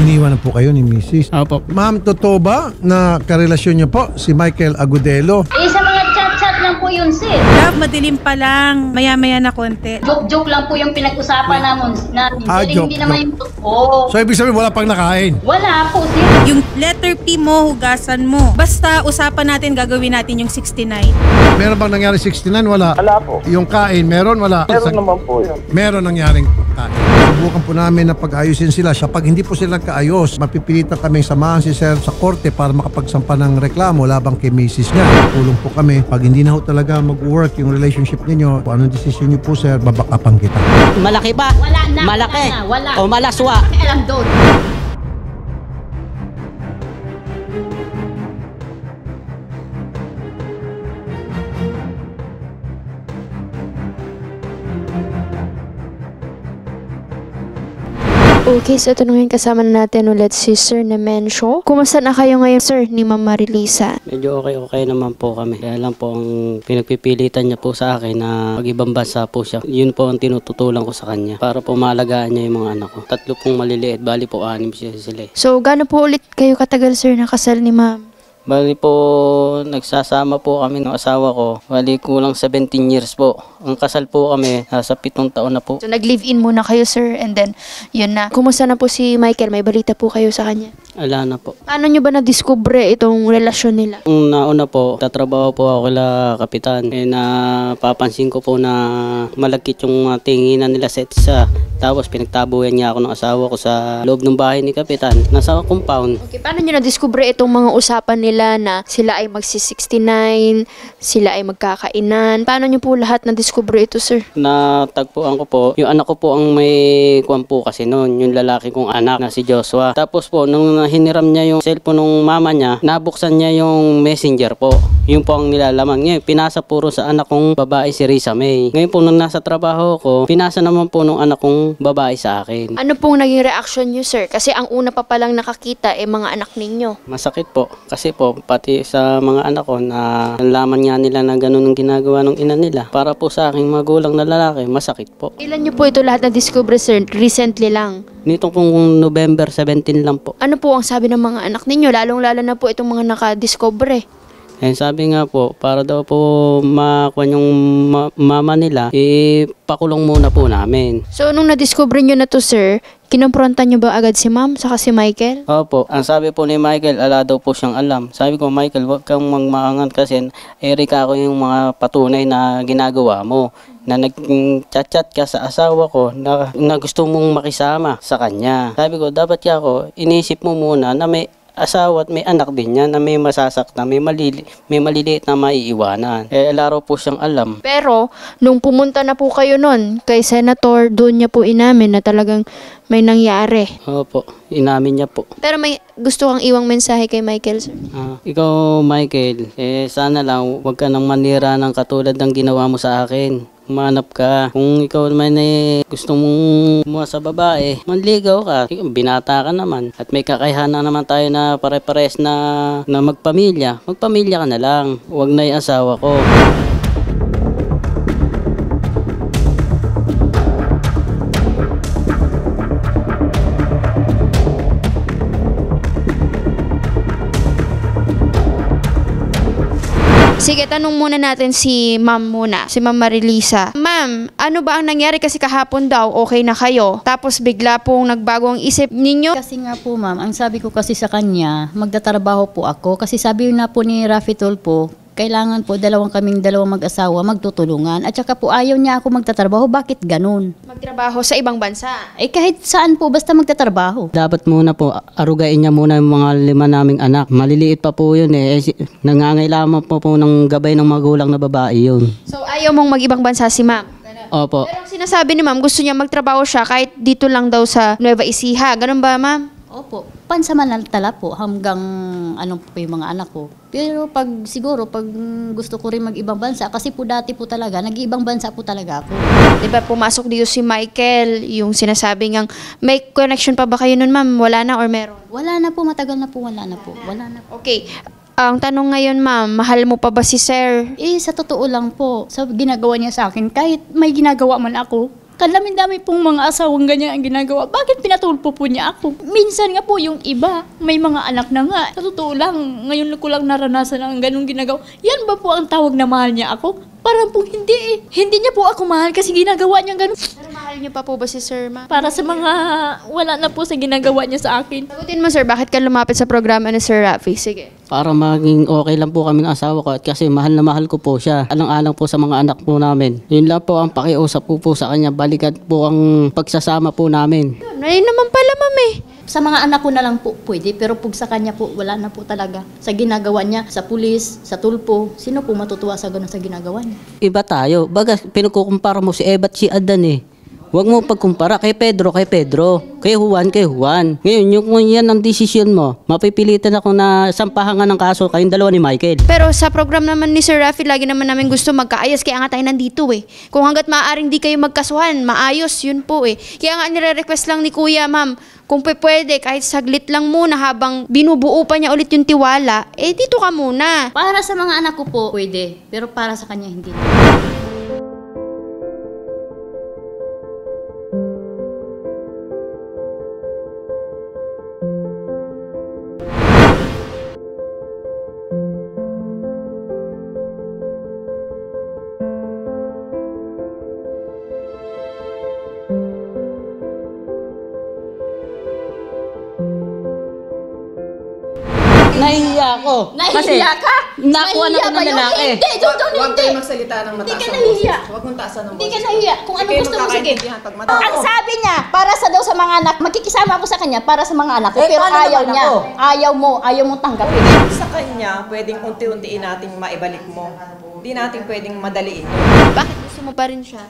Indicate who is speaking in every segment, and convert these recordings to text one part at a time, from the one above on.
Speaker 1: Iniwan na po kayo ni Mrs.
Speaker 2: Opo.
Speaker 1: Ma'am, totoo ba na karelasyon niyo po si Michael Agudelo?
Speaker 3: Sa mga chat-chat lang po yun, sir.
Speaker 4: Love, madilim pa lang. Maya-maya na konti.
Speaker 3: Joke-joke lang po yung pinag-usapan namin. Sir, hindi naman yung totoo.
Speaker 1: So, ibig sabihin, wala pang nakain?
Speaker 3: Wala po, sir.
Speaker 4: Yung letter P mo, hugasan mo. Basta usapan natin, gagawin natin yung 69.
Speaker 1: Meron bang nangyari 69? Wala.
Speaker 5: Wala po.
Speaker 1: Yung kain, meron? Wala.
Speaker 5: Meron naman po yun.
Speaker 1: Meron nangyaring kain. Subukan po namin na pag-ayusin sila. Kapag hindi po sila kaayos, mapipilitan kami samahan si Sir sa korte para makapagsampa ng reklamo labang kay Mrs. niya. Tulong po kami. Pag hindi na ho talaga mag-work yung relationship ninyo, kung anong decision niyo po, Sir, babakapan kita.
Speaker 6: Malaki ba?
Speaker 3: Wala na.
Speaker 6: Malaki?
Speaker 3: Wala na, wala.
Speaker 6: O malaswa?
Speaker 3: Alam doon.
Speaker 7: Okay, so ito ngayon kasama na natin ulit si Sir Nemensio. Kumusta na kayo ngayon, Sir, ni Ma'am Marilisa?
Speaker 6: Medyo okay naman po kami. Kaya lang po ang pinagpipilitan niya po sa akin na mag-ibang bansa po siya. Yun po ang tinututulan ko sa kanya para po maalagaan niya yung mga anak ko. 3 pong maliliit, bali po 6 sila.
Speaker 7: So, gaano po ulit kayo katagal, Sir, nakasal ni Ma'am?
Speaker 6: Bali po, nagsasama po kami ng asawa ko. Bali kulang 17 years po. Ang kasal po kami, nasa 7 taon na po.
Speaker 7: So, nag-live-in muna kayo, Sir, and then, yun na. Kumusta na po si Michael? May balita po kayo sa kanya?
Speaker 6: Ala na po.
Speaker 7: Paano nyo ba na-discover itong relasyon nila?
Speaker 6: Nung nauna po, tatrabaho po ako kila kapitan. Eh napapansin ko po na malagkit yung tinginan nila sa isa. Tapos pinagtabuyan niya ako ng asawa ko sa loob ng bahay ni kapitan. Nasa compound.
Speaker 7: Okay, paano nyo na-discover itong mga usapan nila na sila ay magsi-69, sila ay magkakainan? Paano nyo po lahat na-discover ito, Sir?
Speaker 6: Natagpuan ko po, yung anak ko po ang may kuwan po kasi noon, yung lalaki kong anak na si Joshua. Tapos po, nung hiniram niya yung cellphone ng mama niya, nabuksan niya yung messenger po. Yun po ang nilalaman niya. Pinasa puro sa anak kong babae si Risa May. Ngayon po nung nasa trabaho ko, pinasa naman po nung anak kong babae sa akin.
Speaker 7: Ano pong naging reaction nyo, Sir? Kasi ang una pa palang nakakita mga anak ninyo.
Speaker 6: Masakit po. Kasi po, pati sa mga anak ko na nalaman nga nila na ganun ang ginagawa ng ina nila. Para po sa aking magulang na lalaki, masakit po.
Speaker 7: Ilan nyo po ito lahat na-discover, Sir? Recently lang?
Speaker 6: Nitong pong November 17 lang po.
Speaker 7: Ano po ang sabi ng mga anak ninyo? Lalong-lalo na po itong mga nakadiscover.
Speaker 6: Eh, sabi nga po, para daw po makuha yung mama nila, ipakulong muna po namin.
Speaker 7: So, nung na-discover nyo na to, Sir, kinumprontan nyo ba agad si Ma'am saka si Michael?
Speaker 6: Opo. Ang sabi po ni Michael, ala daw po siyang alam. Sabi ko, Michael, huwag kang magmaangan kasi Erika ako yung mga patunay na ginagawa mo. Na nag-chat-chat ka sa asawa ko na gusto mong makisama sa kanya. Sabi ko, dapat ka ako, inisip mo muna na may asawa at may anak din yan na may masasaktan, may maliliit na maiiwanan. Eh, laro po siyang alam.
Speaker 7: Pero, nung pumunta na po kayo nun, kay Senator, doon niya po inamin na talagang may nangyari.
Speaker 6: Opo, inamin niya po.
Speaker 7: Pero may gusto kang iwang mensahe kay Michael, Sir?
Speaker 6: Ikaw, Michael, sana lang huwag ka nang manira ng katulad ng ginawa mo sa akin. Humanap ka. Kung ikaw naman gusto mong kumuha sa babae, manligaw ka. Binata ka naman. At may kakayahan naman tayo na pare-pares na magpamilya. Magpamilya ka na lang. Huwag na yung asawa ko.
Speaker 7: Sige, tanong muna natin si Ma'am muna, si Ma'am Marilisa. Ma'am, ano ba ang nangyari kasi kahapon daw, okay na kayo? Tapos bigla pong nagbago ang isip ninyo?
Speaker 8: Kasi nga po ma'am, ang sabi ko kasi sa kanya, magtatrabaho po ako. Kasi sabi na po ni Rafi Tulfo, kailangan po kaming dalawang mag-asawa magtutulungan. At saka po ayaw niya ako magtatrabaho. Bakit ganun?
Speaker 7: Magtrabaho sa ibang bansa?
Speaker 8: Eh kahit saan po, basta magtatrabaho.
Speaker 6: Dapat muna po, arugain niya muna yung mga 5 naming anak. Maliliit pa po yun nangangailangan po ng gabay ng magulang na babae yun.
Speaker 7: So ayaw mong mag-ibang bansa si Ma'am?
Speaker 6: Opo.
Speaker 7: Pero ang sinasabi ni Ma'am, gusto niya magtrabaho siya kahit dito lang daw sa Nueva Ecija. Ganun ba, Ma'am?
Speaker 8: Opo, pansamantala po hanggang po yung mga anak ko. Pero pag gusto ko rin mag-ibang bansa, kasi po dati po talaga, nag-ibang bansa po talaga ako.
Speaker 7: Diba pumasok dito si Michael, yung sinasabi ngang, may connection pa ba kayo nun, Ma'am? Wala na or meron?
Speaker 8: Wala na po, matagal na po, wala na po.
Speaker 7: Okay, ang tanong ngayon, Ma'am, mahal mo pa ba si Sir?
Speaker 8: Sa totoo lang po, sa ginagawa niya sa akin, kahit may ginagawa man ako, Kadami-dami pong mga asawang ganyan ang ginagawa. Bakit pinatulpo po niya ako? Minsan nga po yung iba, may mga anak na nga. Sa totoo lang, ngayon ko lang naranasan ang ganung ginagawa. Yan ba po ang tawag na mahal niya ako? Parang po hindi eh. Hindi niya po ako mahal kasi ginagawa niya ganun.
Speaker 7: Pero mahal niyo pa po ba si Sir, ma'am?
Speaker 8: Para sa mga wala na po sa ginagawa niya sa akin.
Speaker 7: Sagutin mo, sir, bakit ka lumapit sa programa ni Sir Rafi? Sige.
Speaker 6: Para maging okay lang po kami ng asawa ko at kasi mahal na mahal ko po siya. Alang-alang po sa mga anak po namin. Yun lang po ang pakiusap po sa kanya. Balikan po ang pagsasama po namin.
Speaker 7: Ayun naman pala, ma'am eh.
Speaker 8: Sa mga anak ko na lang po pwede, pero pag sa kanya po, wala na po talaga. Sa ginagawa niya, sa pulis, sa tulpo, sino po matutuwa sa ganun sa ginagawa niya?
Speaker 6: Iba tayo. Baga, pinukukumpara mo si Eva at si Adan eh. Huwag mo pagkumpara kay Pedro, kay Juan. Ngayon, yung yan ang desisyon mo, mapipilitan ako na sampahan ng kaso kayong dalawa ni Michael.
Speaker 7: Pero sa program naman ni Sir Rafi, lagi naman namin gusto magkaayos. Kaya nga tayo nandito eh. Kung hanggat maaaring di kayo magkasuhan, maayos, yun po eh. Kaya nga nire-request lang ni Kuya, ma'am, kung pwede, kahit saglit lang muna habang binubuo pa niya ulit yung tiwala, eh dito ka muna.
Speaker 8: Para sa mga anak ko po, pwede. Pero para sa kanya, hindi.
Speaker 6: Nahihiya ako.
Speaker 8: Nahihiya ka?
Speaker 6: Nakuha na ko ng lalaki.
Speaker 8: Hindi, John,
Speaker 2: Huwag
Speaker 8: hindi.
Speaker 2: kayo magsalita ng mataas
Speaker 8: Hindi ka
Speaker 2: ang
Speaker 8: nahihiya.
Speaker 2: boses. Huwag mong taasan ng
Speaker 8: Hindi ka
Speaker 2: boses.
Speaker 8: nahiya. Kung
Speaker 2: Hindi
Speaker 8: ano
Speaker 2: kayo
Speaker 8: gusto mo, sige.
Speaker 2: magkakaintindihan pag mataas.
Speaker 8: Ang sabi niya, para sa daw sa mga anak, makikisama ako sa kanya para sa mga anak ko. Pero
Speaker 2: paano
Speaker 8: ayaw
Speaker 2: naman
Speaker 8: niya.
Speaker 2: ako?
Speaker 8: Ayaw mo tanggapin.
Speaker 2: Sa kanya, pwedeng unti-untiin nating maibalik mo. Hindi natin pwedeng madaliin.
Speaker 7: Bakit gusto mo pa rin siya?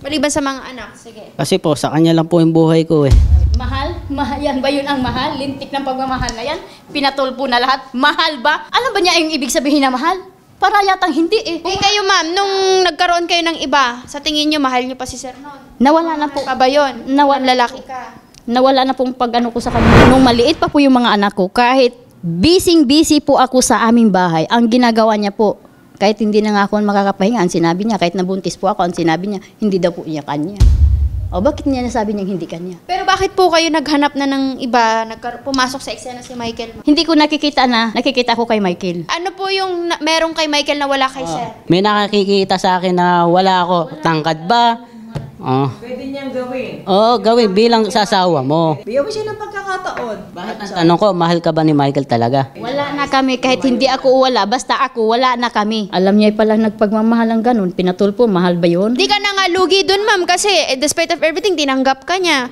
Speaker 7: Maliban sa mga anak. Sige.
Speaker 6: Kasi po, sa kanya lang po yung buhay ko eh.
Speaker 8: Mahal? Yan ba yun ang mahal? Lintik ng pagmamahal na yan? Pinatulpo na lahat? Mahal ba? Alam ba niya yung ibig sabihin na mahal? Para yatang hindi eh.
Speaker 7: Eh kayo, ma'am, nung nagkaroon kayo ng iba, sa tingin niyo, mahal niyo pa si Sir noon?
Speaker 8: Nawala na po.
Speaker 7: Ka ba yun? Lalaki ka.
Speaker 8: Nawala na pong pag-ano ko sa kanya. Nung maliit pa po yung mga anak ko, kahit busy po ako sa aming bahay, ang ginagawa niya po, kahit hindi na nga ako makakapahinga, ang sinabi niya, kahit nabuntis po ako, ang sinabi niya, hindi daw po niya kanya. O bakit niya nasabi niya hindi kanya?
Speaker 7: Pero bakit po kayo naghanap na ng iba, pumasok sa eksena si Michael?
Speaker 8: Hindi ko nakikita ko kay Michael.
Speaker 7: Ano po yung merong kay Michael na wala kay Sir?
Speaker 6: May nakakikita sa akin na wala ako. Tangkad ba?
Speaker 2: Pwede niyang gawin.
Speaker 6: Oo, gawin bilang sasawa mo.
Speaker 2: Bigyan mo siya ng pagkakataon.
Speaker 6: Bakit ang tanong ko, mahal ka ba ni Michael talaga?
Speaker 8: Wala na kami, kahit hindi ako wala, basta ako, wala na kami. Alam niya palang nagpagmamahal ng ganun, pinatulpo, mahal ba yun?
Speaker 7: Di ka na nga lugi dun, ma'am, kasi despite of everything, tinanggap ka niya.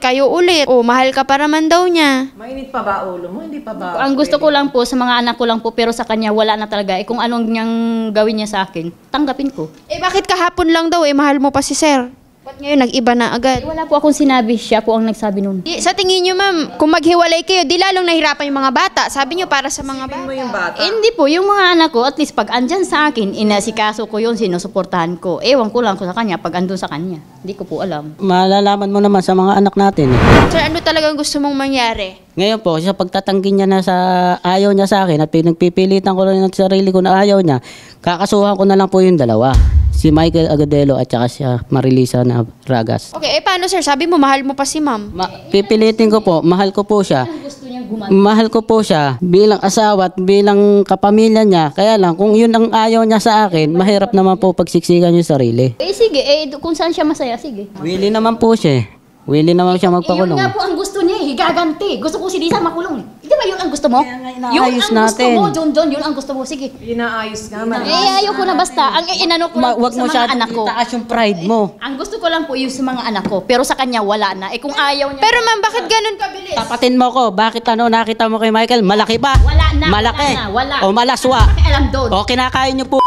Speaker 7: Kayo ulit. O, mahal ka pa naman daw niya.
Speaker 2: Mainit pa ba ulo mo? Hindi pa ba?
Speaker 8: Ang gusto ko lang po, sa mga anak ko lang po, pero sa kanya wala na talaga. Kung anong niyang gawin niya sa akin, tanggapin ko.
Speaker 7: Bakit kahapon lang daw, mahal mo pa si Sir? Ba't ngayon nag-iba na agad?
Speaker 8: Wala po akong sinabi, siya po ang nagsabi nun.
Speaker 7: Sa tingin niyo, ma'am, kung maghiwalay kayo, di lalong nahirapan yung mga bata. Sabi niyo, para sa mga bata.
Speaker 2: mo yung bata.
Speaker 8: Hindi po, yung mga anak ko, at least pag andyan sa akin, inasikaso ko yun, sinusuportahan ko. Ewan ko lang ko sa kanya, pag andun sa kanya. Hindi ko po alam.
Speaker 6: Malalaman mo naman sa mga anak natin eh.
Speaker 7: Sir, ano talagang gusto mong mangyari?
Speaker 6: Ngayon po, sa pagtatanggi niya na sa ayaw niya sa akin at pinagpipilitan ko rin ng sarili ko na ayaw niya, kakasuhan ko na lang po yung dalawa. Si Michael Agudelo at saka si Marilisa na Ragas.
Speaker 7: Okay, paano sir? Sabi mo, mahal mo pa si ma'am.
Speaker 6: Pipilitin ko po, mahal ko po siya.
Speaker 8: Gusto niyang gumana.
Speaker 6: Mahal ko po siya bilang asawa at bilang kapamilya niya. Kaya lang, kung yun ang ayaw niya sa akin, mahirap naman po pagsiksikan yung sarili.
Speaker 8: Sige, kung saan siya masaya, sige.
Speaker 6: Willing naman po siya. Willing naman siya
Speaker 8: Yun
Speaker 6: magpakulong.
Speaker 8: nga po ang gusto niya, higaganti. Gusto ko si Lisa makulong. Di ba yun ang gusto mo?
Speaker 6: Kaya nga
Speaker 8: Yun
Speaker 6: inaayos
Speaker 8: ang gusto
Speaker 6: natin.
Speaker 8: mo, John, yun ang gusto mo. Sige.
Speaker 2: Inaayos nga man.
Speaker 8: Ayoko na basta. Ang inano ko lang
Speaker 6: Wag
Speaker 8: sa
Speaker 6: mo
Speaker 8: mga
Speaker 6: siya
Speaker 8: anak ko.
Speaker 6: itaas yung pride mo.
Speaker 8: Ang gusto ko lang po yung sa mga anak ko. Pero sa kanya wala na. Kung ayaw niya.
Speaker 7: Pero ma'am, bakit ganun kabilis?
Speaker 6: Tapatin mo ko. Bakit nakita mo kay Michael? Malaki ba?
Speaker 8: Wala na.
Speaker 6: Malaki.
Speaker 8: Wala.
Speaker 6: O malaswa.
Speaker 8: Pakialam doon.
Speaker 6: O kinakain niyo po.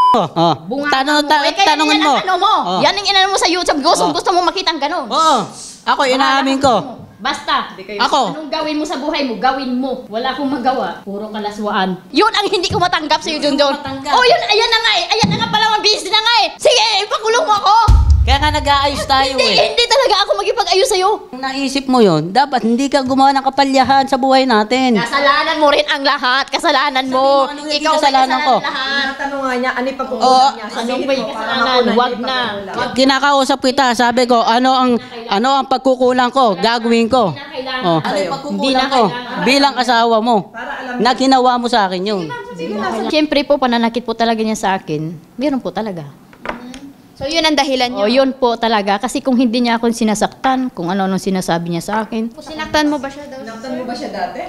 Speaker 8: Bunga kaya
Speaker 6: Tanungin
Speaker 8: yan
Speaker 6: mo.
Speaker 8: ang ano mo.
Speaker 6: Oh.
Speaker 8: Yan ang inano mo sa YouTube. Gusto mo makita ang ganun.
Speaker 6: Oo. Ako, inaamin ko.
Speaker 8: Basta,
Speaker 6: Ako.
Speaker 8: anong gawin mo sa buhay mo, gawin mo. Wala akong magawa. Puro kalaswaan. Yun ang hindi ko matanggap sa'yo, John.
Speaker 6: Matanggap.
Speaker 8: Oh, yun, ayan na nga eh. Ayan na nga pala, mabis na nga eh. Sige, ipakulong mo ako.
Speaker 6: Kaya nga nag-aayos tayo
Speaker 8: Hindi talaga ako magipag-ayos sa'yo.
Speaker 6: Kung naisip mo yon, dapat hindi ka gumawa ng kapalyahan sa buhay natin.
Speaker 8: Kasalanan mo rin ang lahat. Kasalanan mo.
Speaker 6: Sabi mo, ano yung
Speaker 8: Ikaw may
Speaker 6: kasalanan ko?
Speaker 8: lahat.
Speaker 2: Tinatanong nga niya, ano yung pagkukulang niya?
Speaker 8: Ano ba yung kasalanan? Wag na.
Speaker 6: Kinakausap kita, sabi ko, ano ang pagkukulang ko, gagawin ko. Oh, ano yung pagkukulang ko? Bilang asawa mo, na ginawa mo sa akin yun.
Speaker 8: Siyempre po, pananakit po talaga niya sa akin. Meron po talaga.
Speaker 7: So yun ang dahilan
Speaker 8: O
Speaker 7: niyo.
Speaker 8: yun po talaga. Kasi kung hindi niya ako sinasaktan, kung ano-ano sinasabi niya sa akin.
Speaker 7: Sinaktan mo ba siya daw?
Speaker 2: Sinaktan mo ba siya dati?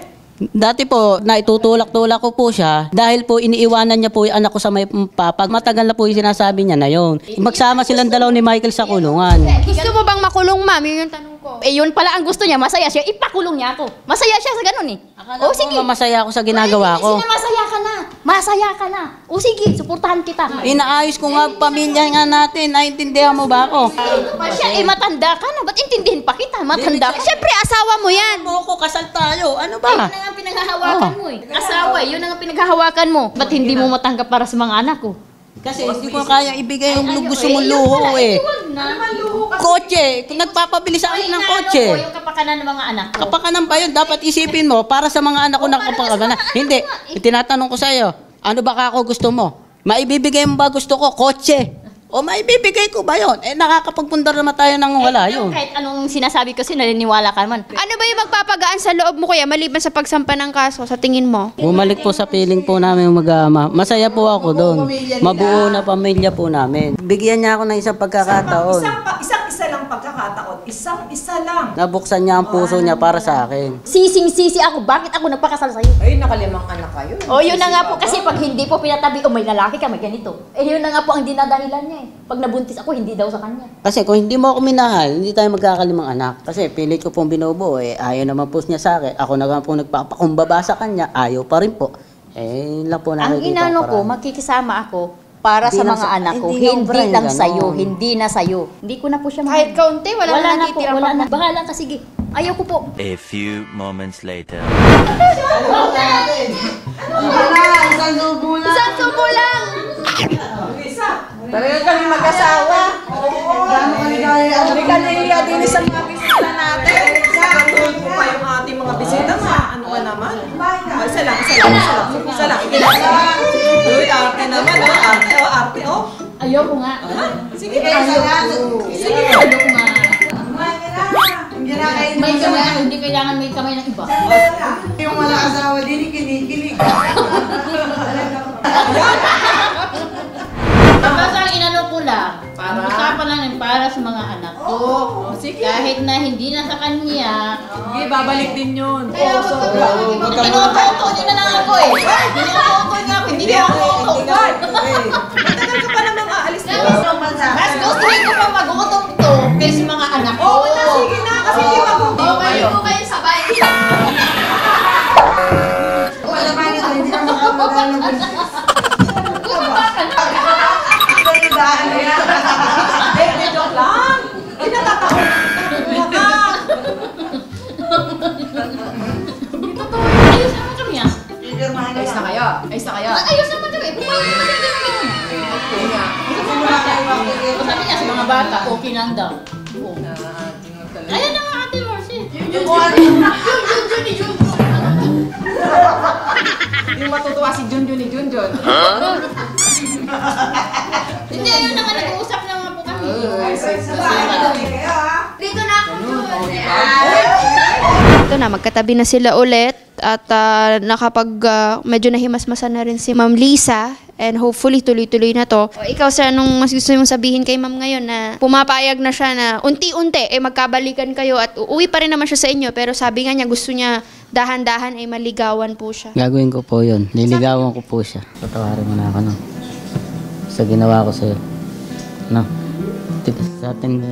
Speaker 6: Dati po, naitutulak-tulak ko po siya dahil po iniiwanan niya po yung anak ko sa may papag. Matagal na po yung sinasabi niya na yun. Magsama silang dalaw ni Michael sa kulungan.
Speaker 7: Gusto mo bang makulong, ma'am? Yun yung tanong ko.
Speaker 8: Yun pala ang gusto niya. Masaya siya. Ipakulong niya ako. Masaya siya sa ganun eh. O sige.
Speaker 6: Masaya ako sa ginagawa ko.
Speaker 8: Sige, masaya ka na. Masaya ka na. O sige, suportahan kita.
Speaker 6: Inaayos ko nga pamilya nga natin. Naintindihan mo ba ako?
Speaker 8: Siya, matanda ka na. Ba't intindihin pa kita? Matanda ka.
Speaker 7: Siyempre, asawa mo yan.
Speaker 6: Mo ko, kasal tayo. Ano
Speaker 8: Yun
Speaker 6: ba?
Speaker 8: na nga ang pinaghahawakan mo eh. Asawa, yun na nga ang pinaghahawakan mo. Ba't hindi mo matanggap para sa mga anak ko?
Speaker 6: Kasi hindi ko kaya ibigay yung gusto mong luho eh. Kotse, kung nagpapabili sa akin ng kotse.
Speaker 8: Yung kapakanan ng mga anak ko.
Speaker 6: Kapakanan ba yun? Dapat isipin mo para sa mga anak ko na kapakanan. Hindi, tinatanong ko sa'yo, ano ba ako gusto mo? Maibibigay mo ba gusto ko? Kotse. O maibibigay ko ba yun? Nakakapagpundar naman tayo nang wala yun.
Speaker 8: Kahit anong sinasabi ko sa'yo, naniniwala ka naman.
Speaker 7: Ano ba yung magpapagaan sa loob mo, kuya, maliban sa pagsampa ng kaso, sa tingin mo?
Speaker 6: Bumalik po sa feeling po namin mag-ama. Masaya po ako doon. Mabuo na pamilya po namin. Bigyan niya ako ng isang pagkakataon.
Speaker 2: Isang-isa lang pagkakataon. Isang-isa lang.
Speaker 6: Nabuksan niya ang puso niya para sa akin.
Speaker 8: Sising-sisi ako. Bakit ako nagpakasal sa'yo?
Speaker 2: Ay, nakalimang anak kayo.
Speaker 8: O yun na nga po kasi pag hindi po pinatabi, may lalaki ka, may ganito. Yun na nga po ang dinadahilan niya eh. Pag nabuntis ako, hindi daw sa kanya.
Speaker 6: Kasi kung hindi mo ako minahal, hindi tayo magkakalimang anak. Kasi pilit ko pong binubuo ayaw naman po niya sa akin. Ako na nga po nagpapakumbaba sa kanya, ayaw pa rin po. Yun lang po
Speaker 8: Ang
Speaker 6: nakikita
Speaker 8: inano ko,
Speaker 6: parang.
Speaker 8: makikisama ako para
Speaker 6: Hindi
Speaker 8: sa
Speaker 6: lang
Speaker 8: mga
Speaker 6: sa-
Speaker 8: anak ko.
Speaker 6: hindi nga
Speaker 8: Hindi
Speaker 6: ubra,
Speaker 8: lang
Speaker 6: ganon.
Speaker 8: sa'yo. Hindi na sa'yo. Hindi ko na po siya
Speaker 7: Kahit kaunti, wala na
Speaker 8: na po.
Speaker 7: natitira
Speaker 8: Wala
Speaker 7: pa.
Speaker 8: na. Bahala ka, sige. Ayaw ko po.
Speaker 5: A few moments later.
Speaker 7: Isang subo lang!
Speaker 2: Talaga kami mag-asawa. Hindi ka nahiya din sa mga bisita natin. Gagawin ko pa yung ating mga bisita. Ano ka naman? Isa lang. Uy, arte naman. Arte.
Speaker 8: Ayaw ko nga.
Speaker 2: Sige, ayaw. Sige.
Speaker 8: Ayaw ko nga. May kamay ako, hindi kailangan may kamay ng iba.
Speaker 9: Yung wala asawa din, kinikilig.
Speaker 8: Basta ang inano ko lang, usapan lang yun para sa mga anak ko. Kahit na hindi na sa kanya,
Speaker 2: Sige, babalik din yun.
Speaker 8: tinututo niyo na lang ako eh. Tinututo niyo ako, hindi niyo ako uto.
Speaker 2: Matagal ka pa namang aalis dito.
Speaker 8: Mas gustuhin ko pa mag-utom to kaysa mga anak ko.
Speaker 2: Oo, sige na. Kasi hindi mabuti.
Speaker 8: Okay po kayo sabay.
Speaker 9: Wala pa nga, hindi na makamagano.
Speaker 2: Hindi, joke lang. Hindi natataon.
Speaker 8: Ayos naman kami ah.
Speaker 2: Ayos na kayo.
Speaker 8: Ayos naman kami. Pumayos naman kami. Sabi niya sa mga bata, okay lang daw. Ayan na nga Ate Marcy.
Speaker 2: Yung matutuwa si Junjun ni Junjun.
Speaker 8: Hindi, yun na nga nag-uusap na nga po kami.
Speaker 7: Dito na ako. Ito na, magkatabi na sila ulit at medyo nahimasmasan na rin si Ma'am Lisa and hopefully tuloy-tuloy na to. O, ikaw sir, anong mas gusto mong sabihin kay Ma'am ngayon na pumapayag na siya na unti-unti magkabalikan kayo at uuwi pa rin naman siya sa inyo pero sabi nga niya gusto niya dahan-dahan ay maligawan po siya.
Speaker 6: Gagawin ko po yun. Liligawan ko po siya. Patawarin mo na ako, no? Sa ginawa ko sa'yo. No?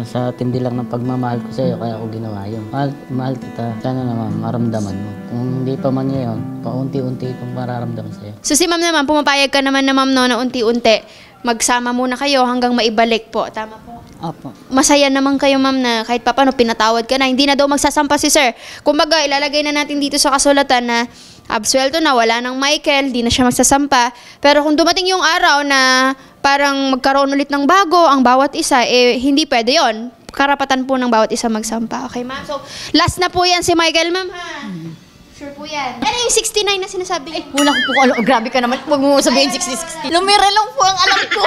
Speaker 6: Sa tindi lang ng pagmamahal ko sa'yo, kaya ako ginawa yun. Mahal kita. Sana naman, maramdaman mo. Kung hindi pa man niya yun, paunti-unti itong mararamdaman sa'yo.
Speaker 7: So si Ma'am naman, pumapayag ka naman na Ma'am no, na unti-unti magsama muna kayo hanggang maibalik po. Tama po?
Speaker 6: Opo.
Speaker 7: Masaya naman kayo ma'am na kahit papano pinatawad ka na, hindi na daw magsasampa si sir. Kumbaga, ilalagay na natin dito sa kasulatan na absuelto na, wala ng Michael, di na siya magsasampa. Pero kung dumating yung araw na parang magkaroon ulit ng bago ang bawat isa, hindi pwede yon. Karapatan po ng bawat isa magsampa. Okay, ma'am? So, last na po yan si Michael, ma'am, ha? Sure po yan. Ano yung 69 na sinasabi?
Speaker 8: Wala ko po alam. Grabe ka naman. Huwag mo sabihin 60. Lumira lang po ang alam ko.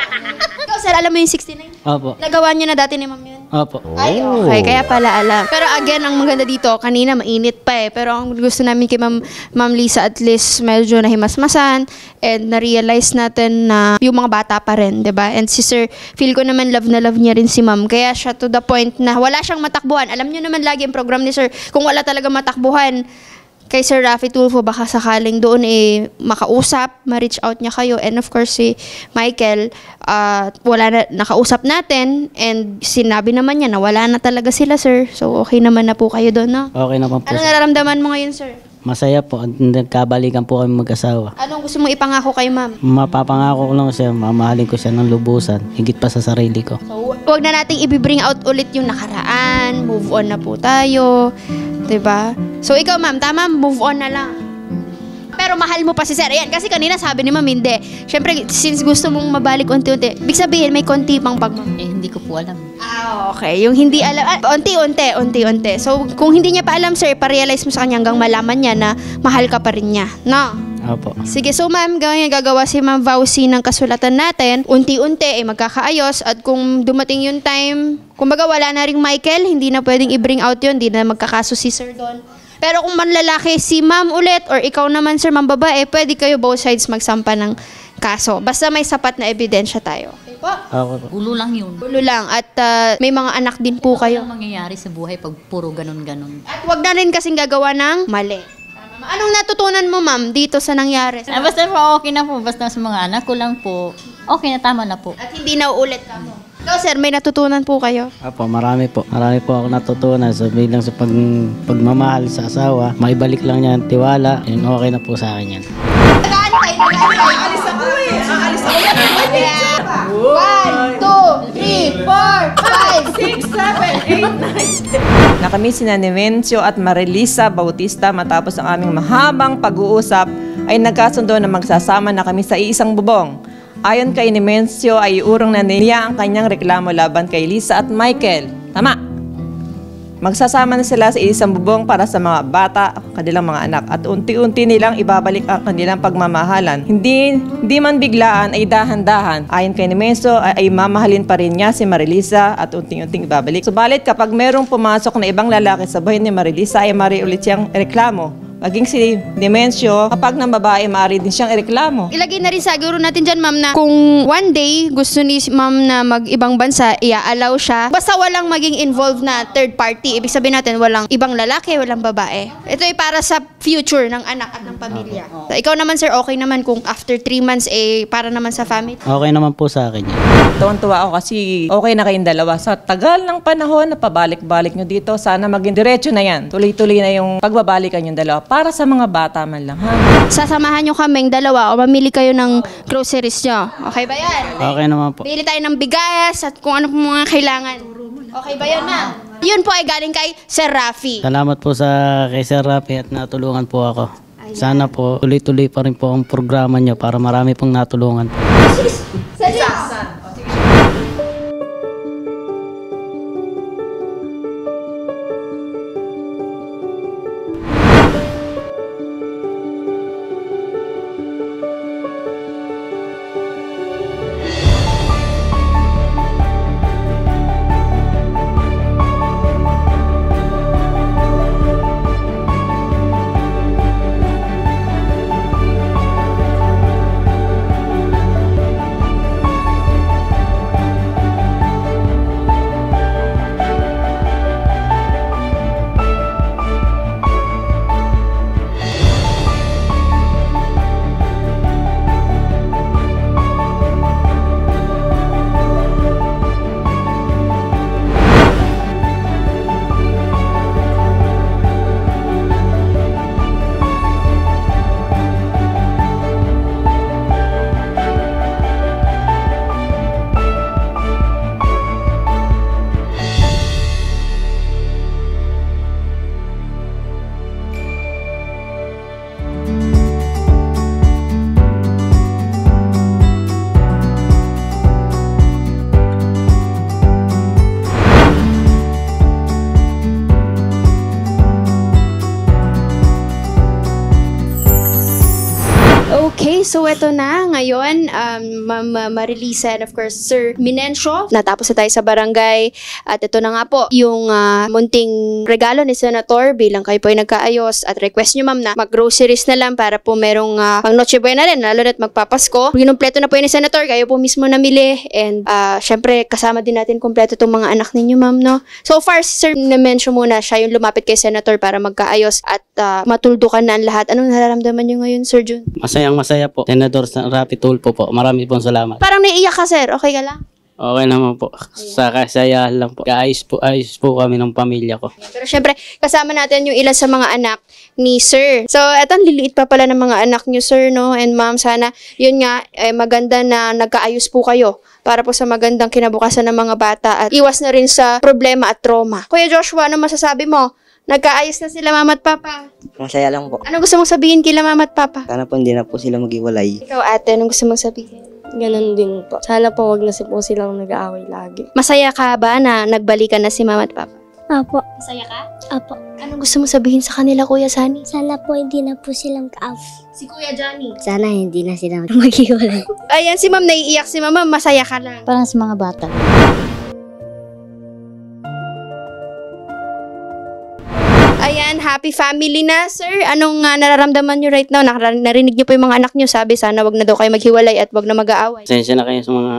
Speaker 7: Ikaw, sir, alam mo yung 69?
Speaker 6: Opo.
Speaker 7: Nagawa niyo na dati ni ma'am yun?
Speaker 6: Opo.
Speaker 7: Ay, okay. Kaya pala alam. Pero again, ang maganda dito, kanina mainit pa eh. Pero ang gusto namin kay Ma'am Lisa, at least medyo nahimasmasan and na-realize natin na yung mga bata pa rin, 'di ba? And si Sir, feel ko naman love na love niya rin si Ma'am. Kaya siya to the point na wala siyang matakbuhan. Alam niyo naman lagi ang program ni Sir, kung wala talaga matakbuhan, kay Sir Raffy Tulfo, baka sakaling doon makausap, ma-reach out niya kayo. And of course, si Michael, nakausap natin and sinabi naman niya na wala na talaga sila, sir. So, okay naman na po kayo doon, no?
Speaker 6: Okay naman po.
Speaker 7: Ano nararamdaman mo ngayon, sir?
Speaker 6: Masaya po. Nagkabalikan po kami mag-asawa.
Speaker 7: Anong gusto mong ipangako kay ma'am?
Speaker 6: Mapapangako ko lang siya, mamahalin ko siya ng lubusan, higit pa sa sarili ko.
Speaker 7: So, huwag na nating i-bring out ulit yung nakaraan. Move on na po tayo. 'Di ba? So, ikaw, ma'am, tama, move on na lang. Pero mahal mo pa si Sir. Ayan, kasi kanina sabi ni ma'am, hindi. Siyempre, since gusto mong mabalik unti-unti, ibig sabihin, may konti pang
Speaker 8: Hindi ko po alam.
Speaker 7: Okay. Yung hindi alam, unti-unti. So, kung hindi niya pa alam, sir, pa-realize mo sa kanya hanggang malaman niya na mahal ka pa rin niya. No?
Speaker 6: Opo.
Speaker 7: Sige, so ma'am, gagawa si Ma'am Vauci ng kasulatan natin. Unti-unti, magkakaayos. At kung dumating yung time, kumbaga wala na ring Michael, hindi na pwedeng i-bring out yun, hindi na magkakaso si Sir doon. Pero kung manlalaki si ma'am ulit or ikaw naman, sir, ma'am babae, pwede kayo both sides magsampa ng kaso. Basta may sapat na ebidensya tayo. Okay po?
Speaker 6: Okay po.
Speaker 8: Ulo lang yun.
Speaker 7: Ulo lang. At may mga anak din po kayo.
Speaker 8: Ano mangyayari sa buhay pag puro ganun-ganun?
Speaker 7: At wag na rin kasing gagawa ng mali. Anong natutunan mo, ma'am, dito sa nangyari?
Speaker 8: Basta po okay na po. Basta sa mga anak ko lang po. Okay na, tama na po.
Speaker 7: At hindi na uulit ka mo. Ikaw, sir, may natutunan po kayo?
Speaker 6: Opo, marami po. Marami po ako natutunan. So, bilang sa pagmamahal sa asawa, maibalik lang niya ang tiwala. Yun, okay na po sa akin yan.
Speaker 2: Aalis ako eh. Aalis ako.
Speaker 7: 1, 2, 3, 4, 5, 6, 7, 8, 9, 10.
Speaker 2: Na kami sina Nevencio at Marilisa Bautista matapos ang aming mahabang pag-uusap ay nagkasundo na magsasama na kami sa iisang bubong. Ayon kay Nevencio ay iurong na niya ang kanyang reklamo laban kay Lisa at Michael. Tama! Magsasama na sila sa isang bubong para sa mga bata, kanilang mga anak, at unti-unti nilang ibabalik ang kanilang pagmamahalan. Hindi man biglaan ay dahan-dahan. Ayon kay Nevencio ay mamahalin pa rin niya si Marilisa at unti-unting ibabalik. Subalit kapag merong pumasok na ibang lalaki sa buhay ni Marilisa ay mari ulit siyang reklamo. Maging si Nevencio, kapag ng babae, maaari din siyang ireklamo.
Speaker 7: Ilagay na rin siguro natin dyan, ma'am, na kung one day gusto ni ma'am na mag-ibang bansa, i-allow siya. Basta walang maging involved na third party. Ibig sabihin natin, walang ibang lalaki, walang babae. Ito ay para sa future ng anak at ng pamilya. So, ikaw naman, sir, okay naman kung after 3 months, para naman sa family?
Speaker 6: Okay naman po sa akin yan.
Speaker 2: Tuwan-tuwa ako kasi okay na kayong dalawa. Sa tagal ng panahon na pabalik-balik nyo dito, sana maging diretso na yan. Tuloy-tuloy na yung pagbabalikan yung dalawa para sa mga bata man lang, ha?
Speaker 7: Sasamahan nyo kaming dalawa o mamili kayo ng groceries nyo. Okay ba yan?
Speaker 6: Okay naman po.
Speaker 7: Bili tayo ng bigas at kung ano po mga kailangan. Okay ba yan, ma'am? Yun po ay galing kay Sir Raffy.
Speaker 6: Salamat po sa kay Sir Raffy at natulungan po ako. Sana po tuloy-tuloy pa rin po ang programa niyo para marami pong natulungan.
Speaker 7: Seryoso? Okay, so ito na ngayon, Ma'am Marilisa and of course Sir Minencio. Natapos na tayo sa barangay at ito na nga po yung munting regalo ni Senator bilang kayo po ay nagkaayos at request nyo ma'am na mag-groceries na lang para po merong pang Noche Buena rin, lalo na't magpapasko. Kinumpleto na po yun ni Senator, kayo po mismo namili and syempre kasama din natin kumpleto itong mga anak ninyo ma'am, no? So far, Sir na-mention muna siya yung lumapit kay Senator para magkaayos at matuldukan na ang lahat. Anong nararamdaman nyo ngayon, Sir Jun?
Speaker 6: Masaya po. Senador Rafi Tulfo po. Marami pong salamat.
Speaker 7: Parang naiiyak ka, sir. Okay ka lang?
Speaker 6: Okay naman po. Sa kasayahan lang po. Ayos po kami ng pamilya ko.
Speaker 7: Pero syempre, kasama natin yung ilan sa mga anak ni Sir. So, eto, liliit pa pala ng mga anak nyo, Sir, no? And ma'am, sana, yun nga, maganda na nagkaayos po kayo para po sa magandang kinabukasan ng mga bata at iwas na rin sa problema at trauma. Kuya Joshua, ano masasabi mo? Nagkaayos na sila mama at papa.
Speaker 10: Masaya lang po.
Speaker 7: Ano gusto mong sabihin kila mama at papa?
Speaker 10: Sana po hindi na po sila mag-iwalay.
Speaker 7: Ikaw ate, anong gusto mong sabihin?
Speaker 11: Ganon din po. Sana po wag na po silang nag-aaway lagi.
Speaker 7: Masaya ka ba na nagbalikan na si mama at papa?
Speaker 11: Apo.
Speaker 7: Masaya ka?
Speaker 11: Apo.
Speaker 7: Anong gusto mong sabihin sa kanila, Kuya Sunny?
Speaker 11: Sana po hindi na po silang kaaway.
Speaker 7: Si Kuya Johnny?
Speaker 11: Sana hindi na sila mag-iwalay.
Speaker 7: Ayan, si ma'am naiiyak. Si mama, masaya ka lang.
Speaker 8: Parang sa mga bata.
Speaker 7: Ayan, happy family na, sir. Anong nararamdaman nyo right now? Narinig nyo po yung mga anak nyo. Sabi, sana wag na daw kayo maghiwalay at wag na mag-aaway.
Speaker 6: Pasensya na kayo sa mga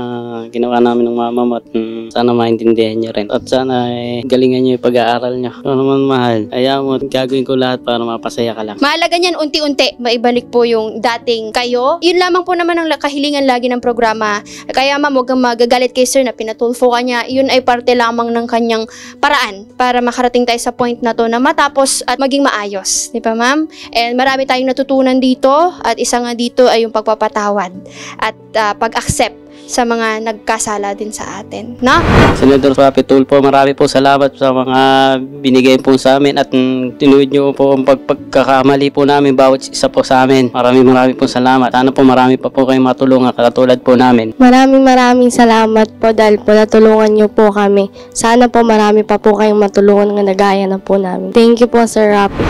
Speaker 6: ginawa namin ng mama mo at sana maintindihan nyo rin. At sana galingan nyo yung pag-aaral nyo. Ano naman mahal. Ayaw mo, gagawin ko lahat para mapasaya ka lang.
Speaker 7: Mahalaga niyan, unti-unti. Maibalik po yung dating kayo. Yun lamang po naman ang kahilingan lagi ng programa. Kaya ma'am, wag kang magagalit kay sir na pinatulfo ka niya. Yun ay parte lamang ng kanyang paraan para makarating tayo sa point na to na matapos at maging maayos. Di ba, ma'am? And marami tayong natutunan dito at isa nga dito ay yung pagpapatawad at pag-accept sa mga nagkasala din sa atin. No?
Speaker 6: Senador Rafi Tulfo, marami po salamat sa mga binigay po sa amin at tinuwid nyo po ang pagkakamali po namin bawat isa po sa amin. Marami po salamat. Sana po marami pa po kayong matulungan katulad po namin.
Speaker 11: Maraming salamat po dahil po natulungan nyo po kami. Sana po marami pa po kayong matulungan na nagaya na po namin. Thank you po, Sir Rafi.